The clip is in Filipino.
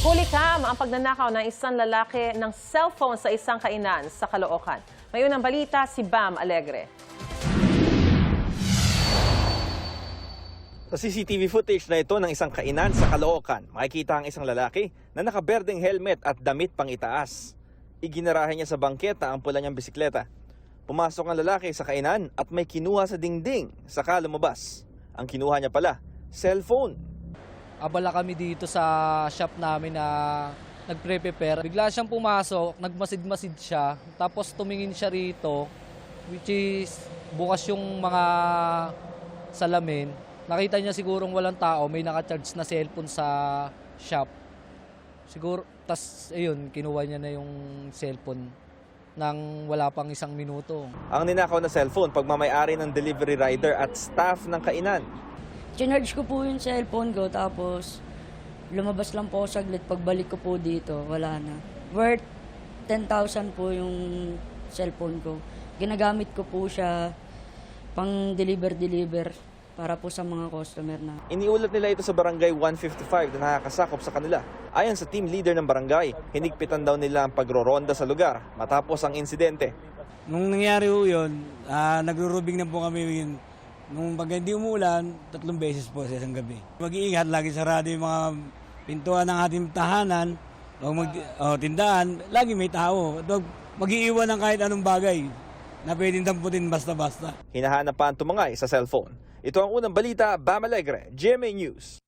Hulikam ang pagnanakaw ng isang lalaki ng cellphone sa isang kainan sa Caloocan. May unang balita si Bam Alegre. Sa CCTV footage na ito ng isang kainan sa Caloocan, makikita ang isang lalaki na nakaberdeng helmet at damit pang itaas. Iginarahe niya sa bangketa ang pula niyang bisikleta. Pumasok ang lalaki sa kainan at may kinuha sa dingding, saka lumabas. Ang kinuha niya pala, cellphone. Abala kami dito sa shop namin na nagpre-prepare. Bigla siyang pumasok, nagmasid-masid siya, tapos tumingin siya rito, which is bukas yung mga salamin. Nakita niya sigurong walang tao, may naka-charge na cellphone sa shop. Siguro, tas ayun, kinuha niya na yung cellphone nang wala pang 1 minuto. Ang ninakaw na cellphone, pagmamayari ng delivery rider at staff ng kainan. Chinarge ko po yung cellphone ko, tapos lumabas lang po ako saglit. Pagbalik ko po dito, wala na. Worth 10,000 po yung cellphone ko. Ginagamit ko po siya pang deliver para po sa mga customer na. Iniulat nila ito sa barangay 155 na nakakasakop sa kanila. Ayon sa team leader ng barangay, hinigpitan daw nila ang pagroronda sa lugar matapos ang insidente. Nung nangyari po yun, nagro-rubing na po kami yun. Nung pag hindi umulan, 3 beses po sa isang gabi. Mag-iingat, lagi sarado yung mga pintuan ng ating tahanan, o tindahan, lagi may tao. Mag-iiwan ng kahit anong bagay na pwedeng damputin basta-basta. Hinahanap pa ang tumangay sa cellphone. Ito ang unang balita, Bam Alegre, GMA News.